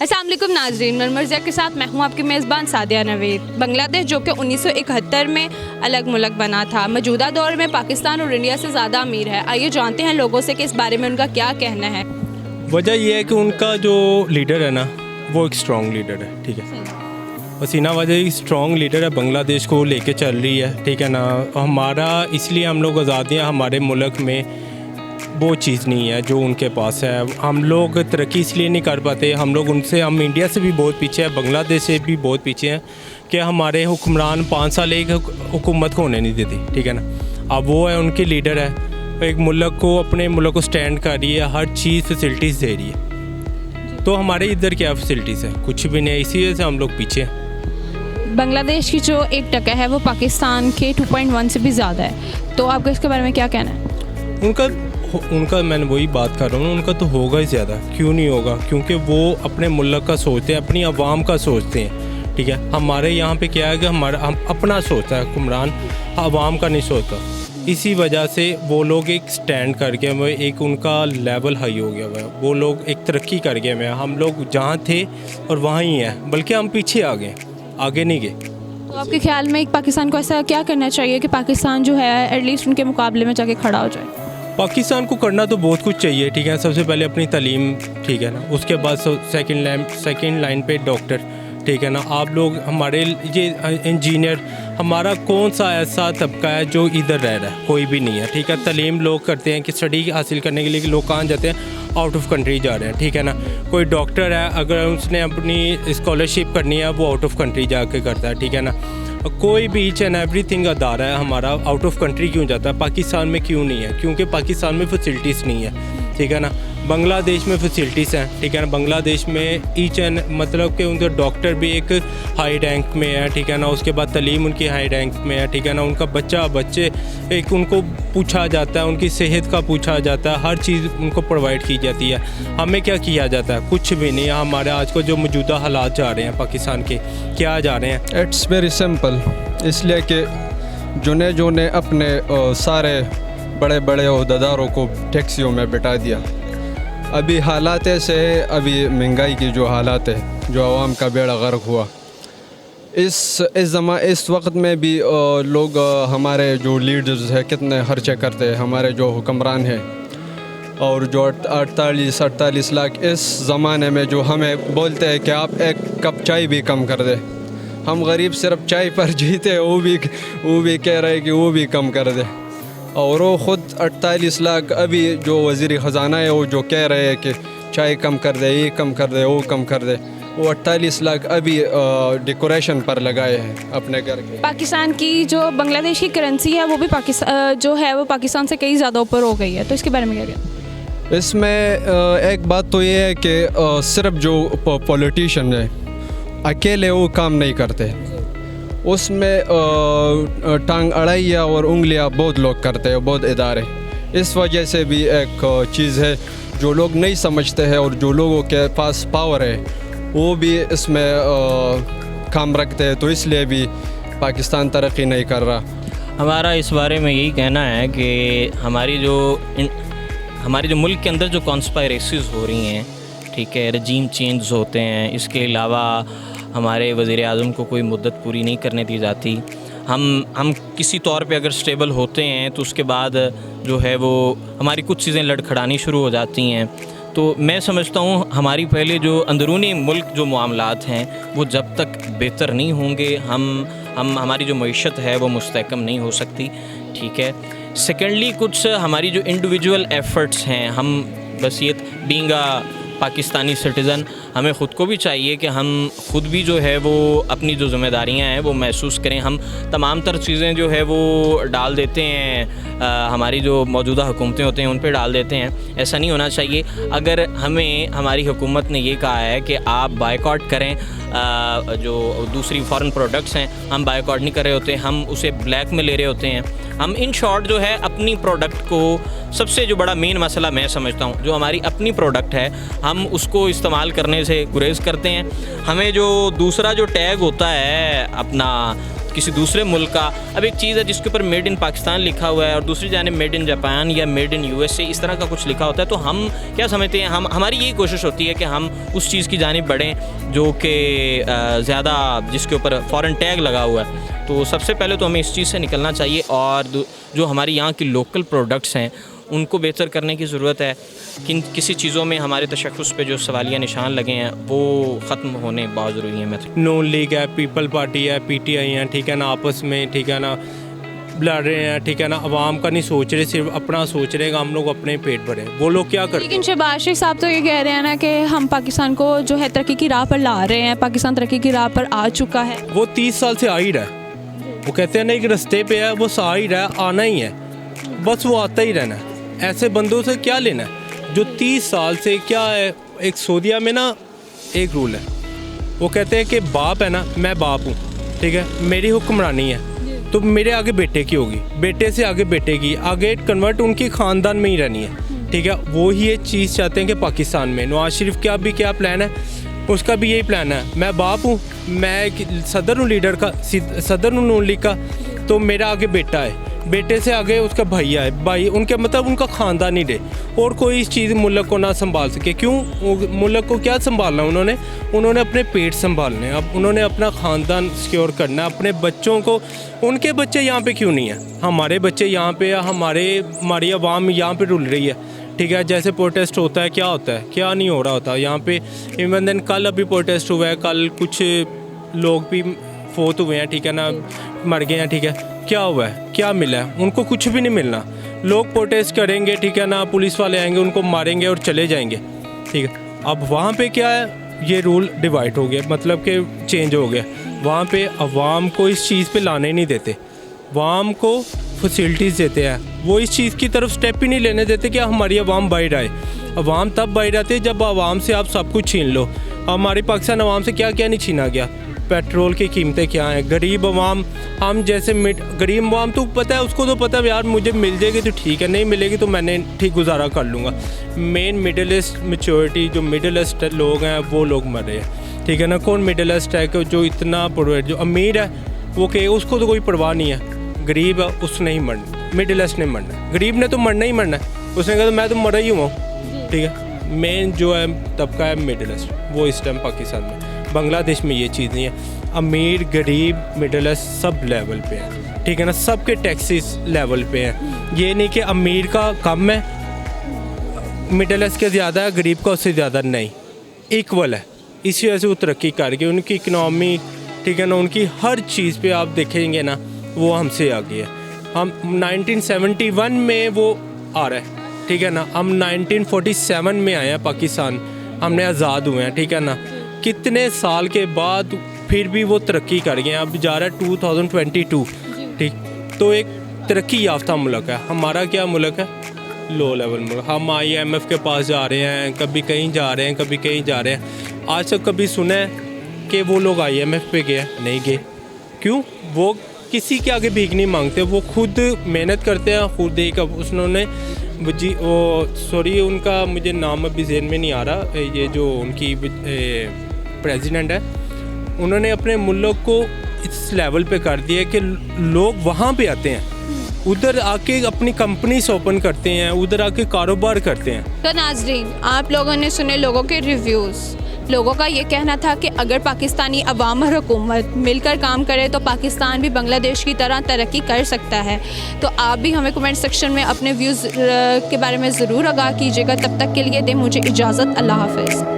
السلام علیکم ناظرین، مرزیا کے ساتھ میں ہوں آپ کی میزبان سعدیہ نوید۔ بنگلہ دیش جو کہ 1971 میں الگ ملک بنا تھا، موجودہ دور میں پاکستان اور انڈیا سے زیادہ امیر ہے۔ آئیے جانتے ہیں لوگوں سے کہ اس بارے میں ان کا کیا کہنا ہے۔ وجہ یہ ہے کہ ان کا جو لیڈر ہے نا، وہ ایک اسٹرانگ لیڈر ہے، ٹھیک ہے۔ حسینہ واجد اسٹرانگ لیڈر ہے، بنگلہ دیش کو لے کے چل رہی ہے، ٹھیک ہے نا۔ ہمارا اس لیے ہم لوگ آزاد ہیں، ہمارے ملک میں وہ چیز نہیں ہے جو ان کے پاس ہے۔ ہم لوگ ترقی اس لیے نہیں کر پاتے، ہم انڈیا سے بھی بہت پیچھے ہیں، بنگلہ دیش سے بھی بہت پیچھے ہیں کہ ہمارے حکمران 5 سال ایک حکومت کو ہونے نہیں دیتی، ٹھیک ہے نا۔ اب وہ ہے، ان کی لیڈر ہے، ایک ملک کو، اپنے ملک کو سٹینڈ کر رہی ہے، ہر چیز فیسلٹیز دے رہی ہے۔ تو ہمارے ادھر کیا فیسلٹیز ہیں؟ کچھ بھی نہیں، اسی وجہ سے ہم لوگ پیچھے ہیں۔ بنگلہ دیش کی جو 1% ہے وہ پاکستان کے 2.1 سے بھی زیادہ ہے، تو آپ کا اس کے بارے میں کیا کہنا ہے؟ ان کا میں نے وہی بات کر رہا ہوں، ان کا تو ہوگا ہی زیادہ، کیوں نہیں ہوگا؟ کیونکہ وہ اپنے ملک کا سوچتے ہیں، اپنی عوام کا سوچتے ہیں، ٹھیک ہے۔ ہمارے یہاں پہ کیا ہے کہ ہم اپنا سوچتا ہے حکمران، عوام کا نہیں سوچتا۔ اسی وجہ سے وہ لوگ ایک سٹینڈ کر کے، ایک ان کا لیول ہائی ہو گیا ہوا ہے، وہ لوگ ایک ترقی کر گئے ہوئے ہیں۔ ہم لوگ جہاں تھے اور وہاں ہی ہیں، بلکہ ہم پیچھے آ گئے، آگے نہیں گئے۔ تو آپ کے خیال میں ایک پاکستان کو ایسا کیا کرنا چاہیے کہ پاکستان جو ہے ایٹ لیسٹ ان کے مقابلے میں جا کے کھڑا ہو جائے؟ پاکستان کو کرنا تو بہت کچھ چاہیے، ٹھیک ہے۔ سب سے پہلے اپنی تعلیم، ٹھیک ہے نا، اس کے بعد سیکنڈ لائن پہ ڈاکٹر، ٹھیک ہے نا۔ آپ لوگ ہمارے یہ انجینئر، ہمارا کون سا ایسا طبقہ ہے جو ادھر رہ رہا ہے؟ کوئی بھی نہیں ہے، ٹھیک ہے۔ تعلیم لوگ کرتے ہیں کہ اسٹڈی حاصل کرنے کے لیے لوگ کہاں جاتے ہیں؟ آؤٹ آف کنٹری جا رہے ہیں، ٹھیک ہے نا۔ کوئی ڈاکٹر ہے، اگر اس نے اپنی اسکالرشپ کرنی ہے، وہ آؤٹ آف کنٹری جا کے کرتا ہے، ٹھیک ہے نا۔ کوئی بھی ایچ اینڈ ایوری تھنگ ادارہ ہے ہمارا، آؤٹ آف کنٹری کیوں جاتا ہے؟ پاکستان میں کیوں نہیں ہے؟ کیونکہ پاکستان میں فیسلٹیز نہیں ہے، ٹھیک ہے نا۔ بنگلہ دیش میں فیسلٹیز ہیں، ٹھیک ہے نا۔ بنگلہ دیش میں ایچ اینڈ مطلب کہ ان کا ڈاکٹر بھی ایک ہائی رینک میں ہے، ٹھیک ہے نا۔ اس کے بعد تعلیم ان کی ہائی رینک میں ہے، ٹھیک ہے نا۔ ان کا بچے ایک ان کو پوچھا جاتا ہے، ان کی صحت کا پوچھا جاتا ہے، ہر چیز ان کو پرووائڈ کی جاتی ہے۔ ہمیں کیا کیا جاتا ہے؟ کچھ بھی نہیں۔ ہمارے آج کو جو موجودہ حالات جا رہے ہیں پاکستان کے، کیا جا رہے ہیں؟ اٹس ویری سمپل، اس لیے کہ جو نے اپنے سارے بڑے بڑے عہدیداروں کو ٹیکسیوں میں بٹھا دیا۔ ابھی حالات ایسے ہے، ابھی مہنگائی کی جو حالات ہے، جو عوام کا بیڑا غرق ہوا، اس وقت میں بھی لوگ ہمارے جو لیڈرز ہیں کتنے خرچے کرتے ہیں، ہمارے جو حکمران ہیں، اور جو 48 لاکھ اس زمانے میں جو ہمیں بولتے ہیں کہ آپ ایک کپ چائے بھی کم کر دیں۔ ہم غریب صرف چائے پر جیتے ہیں، وہ بھی کہہ رہے کہ وہ بھی کم کر دے۔ اور وہ خود 48 لاکھ ابھی جو وزیر خزانہ ہے، وہ جو کہہ رہے ہیں کہ چائے کم کر دے، یہ کم کر دے، وہ کم کر دے، وہ 48 لاکھ ابھی ڈیکوریشن پر لگائے ہیں اپنے گھر کے۔ پاکستان کی جو بنگلہ دیش کی کرنسی ہے وہ بھی پاکستان سے کئی زیادہ اوپر ہو گئی ہے، تو اس کے بارے میں کیا کہتے ہیں؟ اس میں ایک بات تو یہ ہے کہ صرف جو پولیٹیشین ہے اکیلے وہ کام نہیں کرتے، اس میں ٹانگ اڑائیاں اور انگلیاں بہت لوگ کرتے ہیں، بہت ادارے۔ اس وجہ سے بھی ایک چیز ہے جو لوگ نہیں سمجھتے ہیں، اور جو لوگوں کے پاس پاور ہے وہ بھی اس میں کام رکھتے ہیں، تو اس لیے بھی پاکستان ترقی نہیں کر رہا۔ ہمارا اس بارے میں یہی کہنا ہے کہ ہمارے جو ملک کے اندر جو کانسپائریسیز ہو رہی ہیں، ٹھیک ہے، رجیم چینجز ہوتے ہیں، اس کے علاوہ ہمارے وزیر اعظم کو کوئی مدت پوری نہیں کرنے دی جاتی۔ ہم کسی طور پہ اگر سٹیبل ہوتے ہیں تو اس کے بعد جو ہے وہ ہماری کچھ چیزیں لڑکھڑانی شروع ہو جاتی ہیں۔ تو میں سمجھتا ہوں ہماری پہلے جو اندرونی ملک جو معاملات ہیں وہ جب تک بہتر نہیں ہوں گے، ہماری جو معیشت ہے وہ مستحکم نہیں ہو سکتی، ٹھیک ہے۔ سیکنڈلی کچھ ہماری جو انڈیویجول ایفرٹس ہیں، ہم بس یہ بینگ پاکستانی سٹیزن، ہمیں خود کو بھی چاہیے کہ ہم خود بھی جو ہے وہ اپنی جو ذمہ داریاں ہیں وہ محسوس کریں۔ ہم تمام تر چیزیں جو ہے وہ ڈال دیتے ہیں، ہماری جو موجودہ حکومتیں ہوتے ہیں ان پہ ڈال دیتے ہیں، ایسا نہیں ہونا چاہیے۔ اگر ہماری حکومت نے یہ کہا ہے کہ آپ بائیکاٹ کریں، جو دوسری فارن پروڈکٹس ہیں ہم بائیکاٹ نہیں کر رہے ہوتے، ہم اسے بلیک میں لے رہے ہوتے ہیں۔ ہم ان شارٹ جو ہے اپنی پروڈکٹ کو، سب سے جو بڑا مین مسئلہ میں سمجھتا ہوں جو ہماری اپنی پروڈکٹ ہے، ہم اس کو استعمال کرنے سے گریز کرتے ہیں. ہمیں جو دوسرا جو ٹیگ ہوتا ہے اپنا کسی دوسرے ملک کا, اب ایک چیز ہے جس کے اوپر میڈ ان پاکستان لکھا ہوا ہے اور دوسری جانب میڈ ان جاپان یا میڈ ان USA اس طرح کا کچھ لکھا ہوتا ہے, تو ہم کیا سمجھتے ہیں, ہماری یہی کوشش ہوتی ہے کہ ہم اس چیز کی جانب بڑھیں جو کہ زیادہ جس کے اوپر فورن ٹیگ لگا ہوا ہے. تو سب سے پہلے تو ہمیں اس چیز سے نکلنا چاہیے اور جو ہماری یہاں کی لوکل پروڈکٹس ہیں ان کو بہتر کرنے کی ضرورت ہے. کسی چیزوں میں ہمارے تشخص پہ جو سوالیہ نشان لگے ہیں وہ ختم ہونے بہت ضروری ہیں. نون لیگ ہے, پیپل پارٹی ہے, PTI ہیں, ٹھیک ہے نا, آپس میں ٹھیک ہے نا لڑ رہے ہیں, ٹھیک ہے نا, عوام کا نہیں سوچ رہے, صرف اپنا سوچ رہے ہیں کہ ہم لوگ اپنے پیٹ بھریں. وہ لوگ کیا کرتے ہیں؟ لیکن شہباز شیخ صاحب تو یہ کہہ رہے ہیں نا کہ ہم پاکستان کو جو ہے ترقی کی راہ پر لا رہے ہیں, پاکستان ترقی کی راہ پر آ چکا ہے. وہ 30 سال سے آ ہی رہا ہے. وہ کہتے ہیں نا ایک رستے پہ ہے, وہ آ ہی رہا ہے, آنا ہی ہے, بس وہ آتا ہی رہنا ہے. ایسے بندوں سے کیا لینا ہے جو 30 سال سے کیا ہے. ایک سعودیہ میں نا ایک رول ہے, وہ کہتے ہیں کہ باپ ہے نا, میں باپ ہوں, ٹھیک ہے, میری حکمرانی ہے تو میرے آگے بیٹے کی ہوگی, بیٹے سے آگے بیٹے کی, آگے کنورٹ ان کی خاندان میں ہی رہنی ہے, ٹھیک ہے. وہی یہ چیز چاہتے ہیں کہ پاکستان میں نواز شریف کا بھی کیا پلان ہے, اس کا بھی یہی پلان ہے. میں باپ ہوں, میں صدر ہوں, لیڈر کا صدر ہوں نون لیگ کا, تو میرا آگے بیٹا ہے, بیٹے سے آگے اس کا بھائی ہے, بھائی ان کے مطلب ان کا خاندان ہی رہے, اور کوئی اس چیز ملک کو نہ سنبھال سکے. کیوں؟ ملک کو کیا سنبھالنا انہوں نے اپنے پیٹ سنبھالنے, اب انہوں نے اپنا خاندان سیکیور کرنا, اپنے بچوں کو. ان کے بچے یہاں پہ کیوں نہیں ہیں؟ ہمارے بچے یہاں پہ, ہماری عوام یہاں پہ رول رہی ہے, ٹھیک ہے. جیسے پروٹیسٹ ہوتا ہے, کیا ہوتا ہے, کیا نہیں ہو رہا ہوتا یہاں پہ. ایون دین کل ابھی پروٹیسٹ ہوا ہے, کل کچھ لوگ بھی فوت ہوئے ہیں, ٹھیک ہے نا, مر گئے ہیں, ٹھیک ہے. کیا ہوا ہے, کیا ملا ہے ان کو؟ کچھ بھی نہیں ملنا. لوگ پروٹیسٹ کریں گے, ٹھیک ہے نا, پولیس والے آئیں گے, ان کو ماریں گے اور چلے جائیں گے, ٹھیک ہے. اب وہاں پہ کیا ہے, یہ رول ڈیوائڈ ہو گیا, مطلب کہ چینج ہو گیا. وہاں پہ عوام کو اس چیز پہ لانے نہیں دیتے, عوام کو فیسلٹیز دیتے ہیں, وہ اس چیز کی طرف سٹیپ ہی نہیں لینے دیتے کہ ہماری عوام باہر آئے. عوام تب باہر آتے جب عوام سے آپ سب کچھ چھین لو. ہماری پاکستان عوام سے کیا کیا نہیں چھینا گیا. پیٹرول کی قیمتیں کیا ہیں, غریب عوام, ہم جیسے غریب عوام تو پتہ ہے, اس کو تو پتہ ہے یار مجھے مل جائے گی تو ٹھیک ہے, نہیں ملے گی تو میں نے ٹھیک گزارا کر لوں گا. مین مڈل ایسٹ میچورٹی جو مڈل ایسٹ لوگ ہیں وہ لوگ مر رہے ہیں, ٹھیک ہے نا. کون مڈل ایسٹ ہے کہ جو اتنا جو امیر ہے وہ کہ اس کو تو کوئی پرواہ نہیں ہے, غریب ہے اس نے ہی مرنا, مڈل ایسٹ نے مرنا ہے. غریب نے تو مرنا ہی مرنا ہے, اس نے کہا تو میں تو مرا ہی ہوں, ٹھیک ہے. مین جو ہے طبقہ ہے مڈل ایسٹ, وہ اس ٹائم پاکستان میں. بنگلہ دیش میں یہ چیز نہیں ہے. امیر غریب مڈل ایسٹ سب لیول پہ ہے, ٹھیک ہے نا, سب کے ٹیکسز لیول پہ ہیں. یہ نہیں کہ امیر کا کم ہے, مڈل ایسٹ کے زیادہ ہے, غریب کا اس سے زیادہ نہیں, ایکول ہے. اسی وجہ سے وہ ترقی کر گئی, ان کی اکنامی, ٹھیک ہے نا, ان کی ہر چیز پہ آپ دیکھیں گے نا وہ ہم سے آگے ہے. ہم 1971 میں وہ آ رہا ہے, ٹھیک ہے نا, ہم 1947 میں آئے ہیں پاکستان, ہم نے آزاد ہوئے ہیں, ٹھیک ہے نا. کتنے سال کے بعد پھر بھی وہ ترقی کر گئے ہیں. اب جا رہا ہے 2022, ٹھیک. تو ایک ترقی یافتہ ملک ہے. ہمارا کیا ملک ہے؟ لو لیول ملک. ہم IMF کے پاس جا رہے ہیں, کبھی کہیں جا رہے ہیں, کبھی کہیں جا رہے ہیں. آج تک کبھی سنا ہے کہ وہ لوگ IMF پہ گئے؟ نہیں گئے. کیوں؟ وہ کسی کے آگے بھیک نہیں مانگتے, وہ خود محنت کرتے ہیں, خود ایک انہوں نے جی وہ سوری ان کا مجھے نام ابھی ذہن میں نہیں آ رہا, یہ جو ان کی پریزیڈنٹ ہے, انہوں نے اپنے ملک کو اس لیول پہ کر دیا کہ لوگ وہاں پہ آتے ہیں, ادھر آ کے اپنی کمپنیز اوپن کرتے ہیں, ادھر آ کے کاروبار کرتے ہیں. تو ناظرین, آپ لوگوں نے سنے لوگوں کے ریویوز. لوگوں کا یہ کہنا تھا کہ اگر پاکستانی عوام اور حکومت مل کر کام کرے تو پاکستان بھی بنگلہ دیش کی طرح ترقی کر سکتا ہے. تو آپ بھی ہمیں کمنٹ سیکشن میں اپنے ویوز کے بارے میں ضرور آگاہ کیجیے گا. تب تک کے لیے دیں مجھے اجازت. اللہ حافظ.